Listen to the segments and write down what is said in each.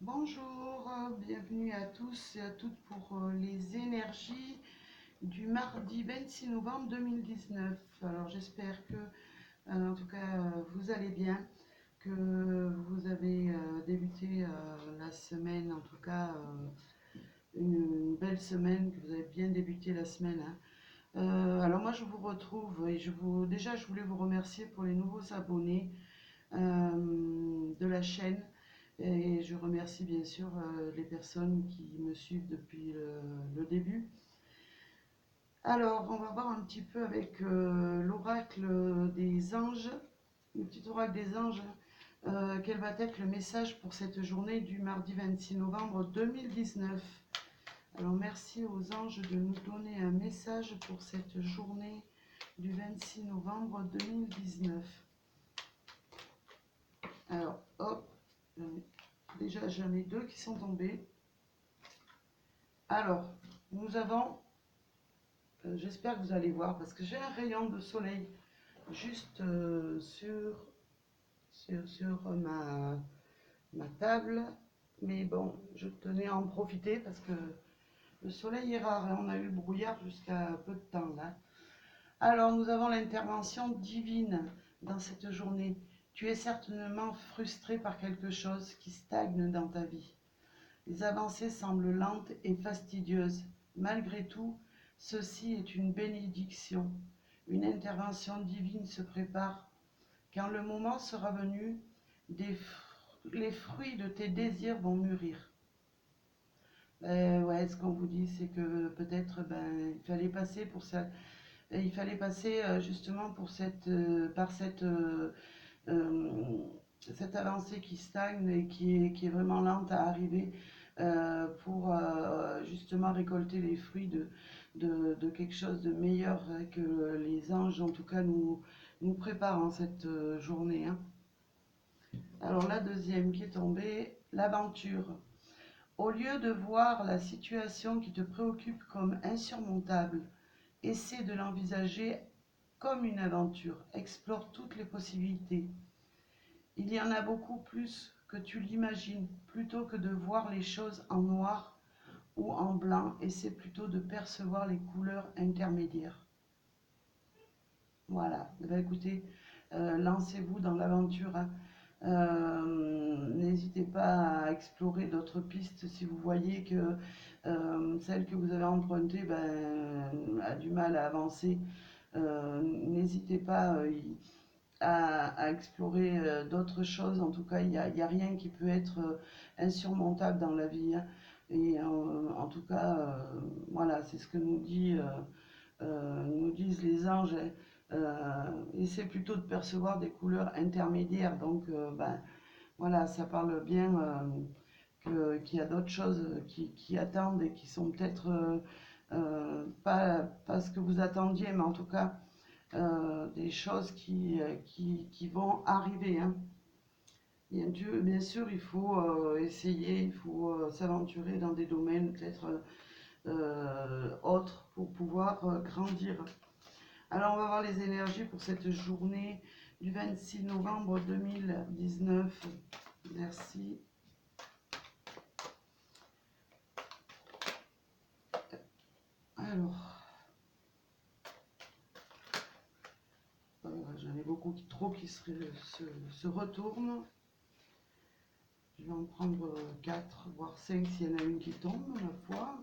Bonjour, bienvenue à tous et à toutes pour les énergies du mardi 26 novembre 2019. Alors j'espère que, en tout cas, vous allez bien, que vous avez débuté la semaine, en tout cas une belle semaine, que vous avez bien débuté la semaine, hein. Alors moi je vous retrouve et déjà je voulais vous remercier pour les nouveaux abonnés de la chaîne. Et je remercie bien sûr les personnes qui me suivent depuis le début. Alors, on va voir un petit peu avec l'oracle des anges, le petit oracle des anges, quel va être le message pour cette journée du mardi 26 novembre 2019. Alors, merci aux anges de nous donner un message pour cette journée du 26 novembre 2019. Alors, hop, déjà j'en ai deux qui sont tombés. Alors, nous avons, j'espère que vous allez voir, parce que j'ai un rayon de soleil juste sur ma table. Mais bon, je tenais à en profiter parce que le soleil est rare et on a eu le brouillard jusqu'à peu de temps là. Alors, nous avons l'intervention divine dans cette journée. Tu es certainement frustré par quelque chose qui stagne dans ta vie. Les avancées semblent lentes et fastidieuses. Malgré tout, ceci est une bénédiction. Une intervention divine se prépare. Quand le moment sera venu, les fruits de tes désirs vont mûrir. Ouais, ce qu'on vous dit, c'est que peut-être il fallait passer pour ça. Il fallait passer justement pour par euh, cette avancée qui stagne et qui est vraiment lente à arriver pour justement récolter les fruits de quelque chose de meilleur que les anges, en tout cas, nous préparent en cette journée, hein. Alors la deuxième qui est tombée, l'aventure. Au lieu de voir la situation qui te préoccupe comme insurmontable, essaie de l'envisager comme une aventure. Explore toutes les possibilités. Il y en a beaucoup plus que tu l'imagines. Plutôt que de voir les choses en noir ou en blanc, essaie plutôt de percevoir les couleurs intermédiaires. Voilà. Eh bien, écoutez, lancez-vous dans l'aventure, hein. N'hésitez pas à explorer d'autres pistes si vous voyez que celle que vous avez empruntée a du mal à avancer. N'hésitez pas à explorer d'autres choses. En tout cas, il y a rien qui peut être insurmontable dans la vie, hein. Et en tout cas, voilà, c'est ce que nous disent les anges, hein. Essaie plutôt de percevoir des couleurs intermédiaires. Donc, voilà, ça parle bien qu'il y a d'autres choses qui attendent et qui sont peut-être pas ce que vous attendiez, mais en tout cas des choses qui vont arriver, hein. Bien sûr, il faut essayer, il faut s'aventurer dans des domaines peut-être autres pour pouvoir grandir. Alors, on va voir les énergies pour cette journée du 26 novembre 2019. Merci. Alors, j'en ai beaucoup trop qui se retournent. Je vais en prendre 4, voire 5 s'il y en a une qui tombe, ma foi.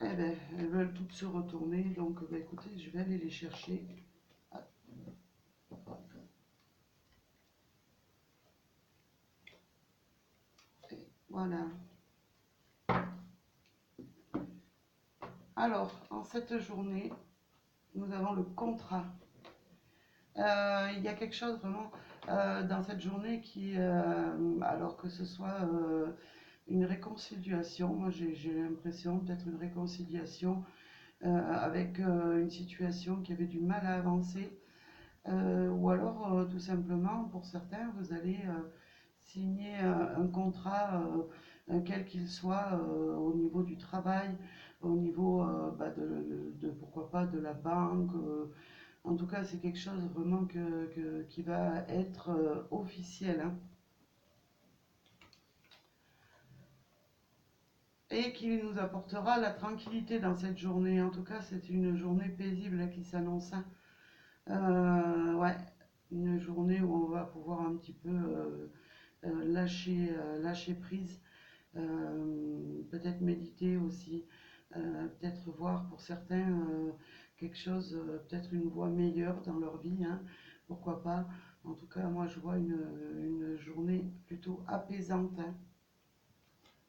Eh bien, elles veulent toutes se retourner, donc écoutez, je vais aller les chercher. Et voilà. Alors, en cette journée, nous avons le contrat. Il y a quelque chose vraiment dans cette journée alors que ce soit une réconciliation, moi j'ai l'impression peut-être une réconciliation avec une situation qui avait du mal à avancer. Ou alors, tout simplement, pour certains, vous allez signer un contrat, quel qu'il soit, au niveau du travail, au niveau pourquoi pas de la banque, En tout cas, c'est quelque chose vraiment qui va être officiel, hein, et qui nous apportera la tranquillité dans cette journée. En tout cas, c'est une journée paisible qui s'annonce, hein. Ouais, une journée où on va pouvoir un petit peu lâcher prise, peut-être méditer aussi, peut-être voir pour certains quelque chose, peut-être une voie meilleure dans leur vie, hein, pourquoi pas. En tout cas, moi je vois une journée plutôt apaisante, hein,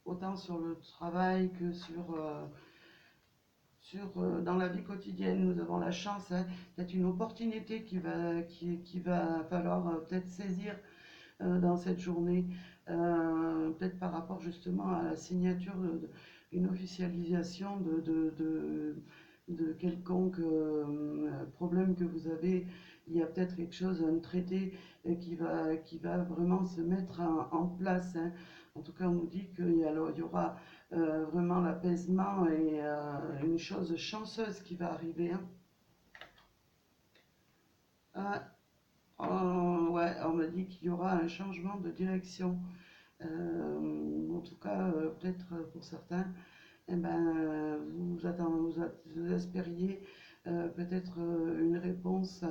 autant sur le travail que dans la vie quotidienne. Nous avons la chance, hein, peut-être une opportunité qui va falloir peut-être saisir dans cette journée, peut-être par rapport justement à la signature d'une officialisation de quelconque problème que vous avez. Il y a peut-être quelque chose, un traité qui va vraiment se mettre en place, hein. En tout cas, on nous dit qu'il y aura vraiment l'apaisement et une chose chanceuse qui va arriver, hein. Ouais, on me dit qu'il y aura un changement de direction. En tout cas, peut-être pour certains, eh ben, vous espériez peut-être une réponse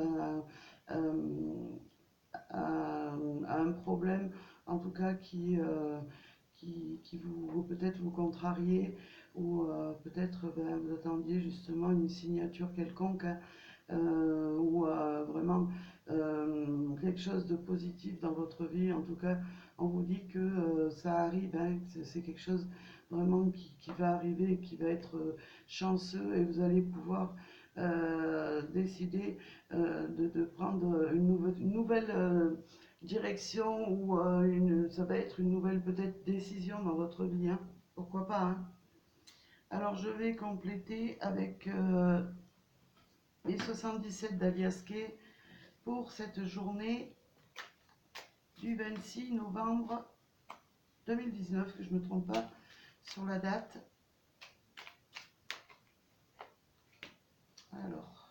à un problème, en tout cas qui vous peut-être vous contrariez, ou peut-être ben, vous attendiez justement une signature quelconque, hein, ou vraiment quelque chose de positif dans votre vie. En tout cas, on vous dit que ça arrive, hein, que c'est quelque chose vraiment qui va arriver, qui va être chanceux, et vous allez pouvoir décider de prendre une nouvelle direction, ou ça va être une nouvelle peut-être décision dans votre vie, hein. Pourquoi pas, hein. Alors je vais compléter avec les 77 d'Aliasqué pour cette journée du 26 novembre 2019, que je ne me trompe pas sur la date. Alors,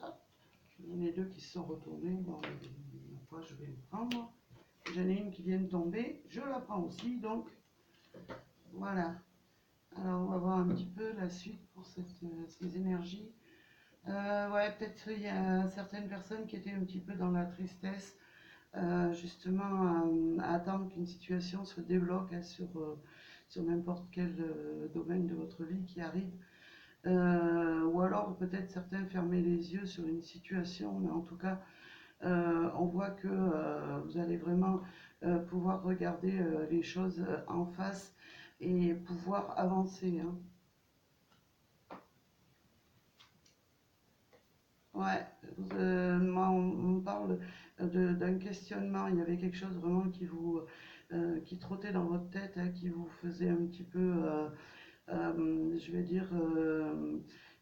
hop, il y en a deux qui se sont retournés. Bon, moi je vais le prendre. J'en ai une qui vient de tomber, je la prends aussi, donc voilà. Alors on va voir un petit peu la suite pour ces énergies. Ouais, peut-être il y a certaines personnes qui étaient un petit peu dans la tristesse, justement à attendre qu'une situation se débloque, hein, sur n'importe quel domaine de votre vie qui arrive. Ou alors peut-être certains fermer les yeux sur une situation, mais en tout cas, on voit que vous allez vraiment pouvoir regarder les choses en face et pouvoir avancer, hein. Ouais, moi on parle d'un questionnement. Il y avait quelque chose vraiment qui trottait dans votre tête, hein, qui vous faisait un petit peu, je vais dire,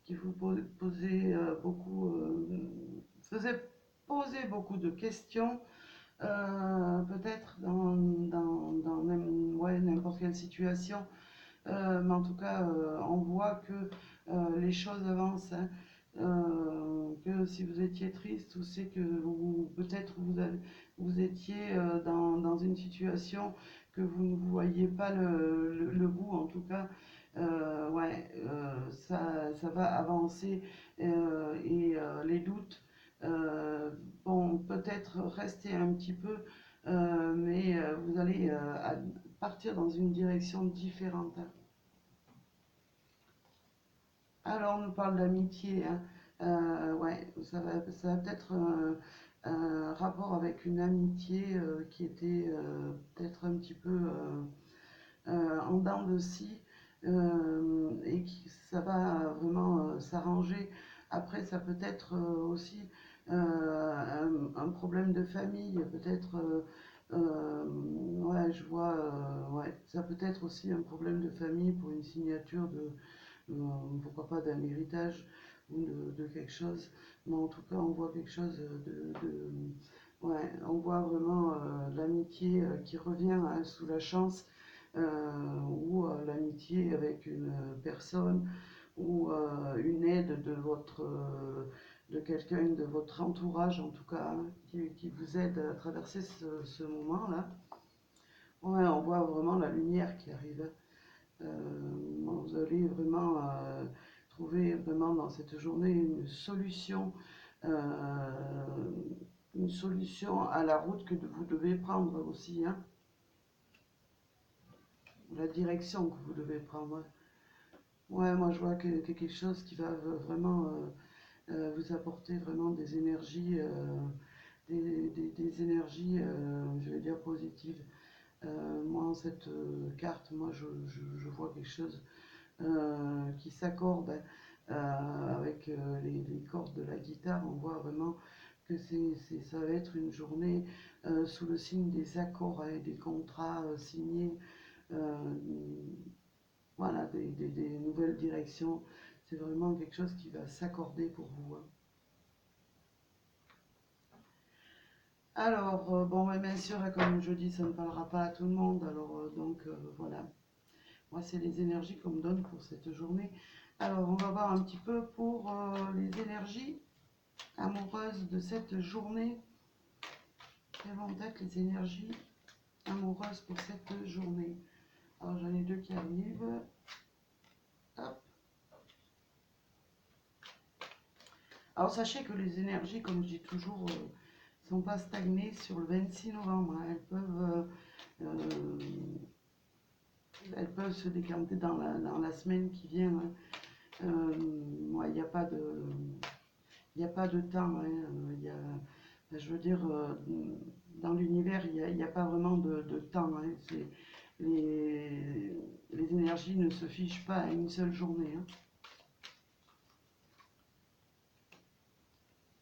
qui vous posait faisait poser beaucoup de questions, peut-être ouais, n'importe quelle situation. Mais en tout cas, on voit que les choses avancent, hein. Que si vous étiez triste, ou c'est que peut-être vous étiez dans une situation que vous ne voyez pas le bout, en tout cas, ouais, ça va avancer, et les doutes vont peut-être rester un petit peu, mais vous allez partir dans une direction différente, hein. Alors, on nous parle d'amitié, hein. Ouais, ça va peut-être un rapport avec une amitié qui était peut-être un petit peu en dents de scie, et ça va vraiment s'arranger. Après, ça peut être aussi un problème de famille, peut-être. Ouais, je vois, ouais, ça peut être aussi un problème de famille pour une signature pourquoi pas d'un héritage ou de quelque chose. Mais en tout cas, on voit quelque chose Ouais, on voit vraiment l'amitié qui revient hein, sous la chance, ou l'amitié avec une personne, ou une aide de de quelqu'un de votre entourage en tout cas, hein, qui vous aide à traverser ce moment-là. Ouais, on voit vraiment la lumière qui arrive. Vous allez vraiment trouver vraiment dans cette journée euh, une solution à la route que vous devez prendre aussi, hein, la direction que vous devez prendre. Ouais, moi je vois que quelque chose qui va vraiment vous apporter vraiment des énergies, des énergies, je vais dire positives. Moi, en cette carte, moi je vois quelque chose qui s'accorde avec les cordes de la guitare. On voit vraiment que ça va être une journée sous le signe des accords et des contrats signés, euh, voilà, des nouvelles directions. C'est vraiment quelque chose qui va s'accorder pour vous, hein. Alors, bon, mais bien sûr, hein, comme je dis, ça ne parlera pas à tout le monde. Alors, voilà. Moi, c'est les énergies qu'on me donne pour cette journée. Alors, on va voir un petit peu pour les énergies amoureuses de cette journée. Quelles vont être les énergies amoureuses pour cette journée? Alors, j'en ai deux qui arrivent. Hop. Alors, sachez que les énergies, comme je dis toujours, ne sont pas stagnées sur le 26 novembre, hein. Elles peuvent se décanter dans la semaine qui vient, hein. Moi, il n'y a pas de temps, hein. Je veux dire, dans l'univers, il n'y a pas vraiment de temps, hein. Les, les énergies ne se fichent pas à une seule journée, hein.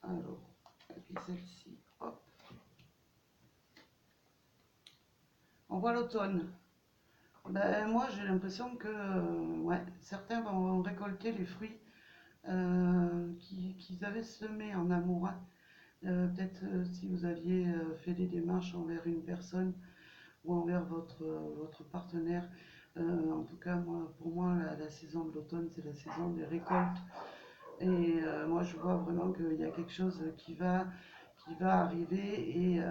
Alors, et puis celle-ci, hop, on voit l'automne. Ben, moi, j'ai l'impression que ouais, certains vont récolter les fruits qu'ils avaient semés en amour, hein. Peut-être si vous aviez fait des démarches envers une personne ou envers votre partenaire. En tout cas, moi, pour moi, la saison de l'automne, c'est la saison des récoltes. Et moi, je vois vraiment qu'il y a quelque chose qui va arriver et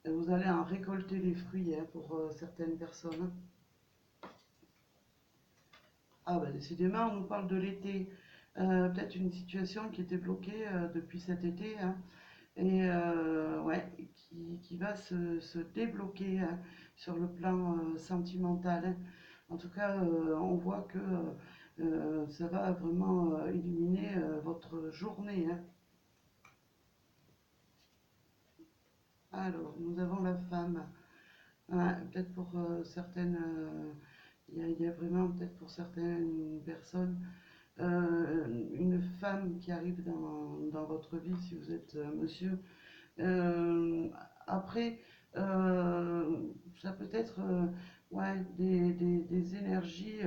vous allez en récolter les fruits hein, pour certaines personnes. Ah, bah décidément, on nous parle de l'été. Peut-être une situation qui était bloquée depuis cet été, hein, et ouais, qui va se débloquer hein, sur le plan sentimental, hein. En tout cas, on voit que ça va vraiment illuminer votre journée, hein. Alors, nous avons la femme. Ouais, peut-être pour certaines, il y a vraiment peut-être pour certaines personnes une femme qui arrive dans votre vie si vous êtes monsieur. Euh, Après, ça peut être ouais, des énergies.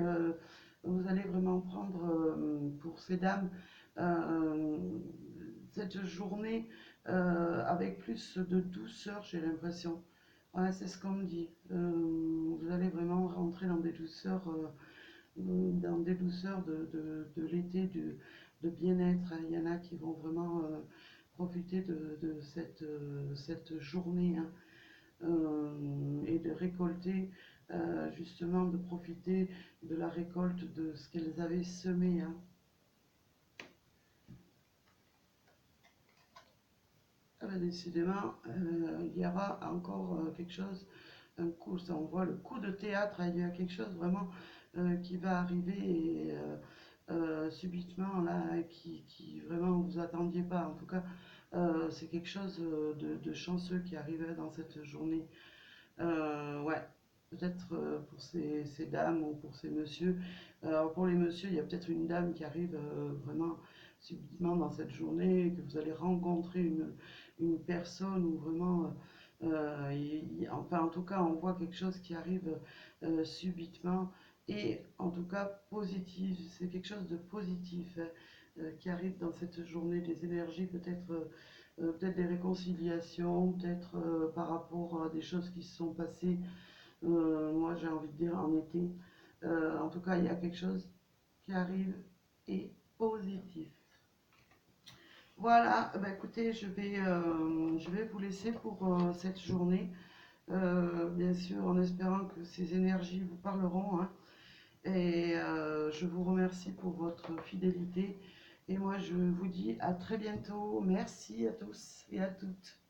Vous allez vraiment prendre pour ces dames euh, cette journée avec plus de douceur, j'ai l'impression. Ouais, c'est ce qu'on me dit. Vous allez vraiment rentrer dans des douceurs de l'été, de bien-être. Il y en a qui vont vraiment profiter de cette journée hein, et de récolter, justement, de profiter de la récolte de ce qu'elles avaient semé, hein. Ah ben, décidément, il y aura encore quelque chose, un coup, ça, on voit le coup de théâtre, il y a quelque chose vraiment qui va arriver et, subitement là, qui vraiment vous attendiez pas. En tout cas, c'est quelque chose de chanceux qui arriverait dans cette journée. Ouais, peut-être pour ces dames ou pour ces messieurs. Alors pour les messieurs, il y a peut-être une dame qui arrive vraiment subitement dans cette journée, que vous allez rencontrer une personne ou vraiment, enfin en tout cas, on voit quelque chose qui arrive subitement et en tout cas positif. C'est quelque chose de positif hein, qui arrive dans cette journée, des énergies peut-être. peut-être des réconciliations, peut-être par rapport à des choses qui se sont passées, moi j'ai envie de dire en été. En tout cas, il y a quelque chose qui arrive et positif. Voilà, bah écoutez, je vais vous laisser pour cette journée. Bien sûr, en espérant que ces énergies vous parleront, hein. Et je vous remercie pour votre fidélité. Et moi, je vous dis à très bientôt. Merci à tous et à toutes.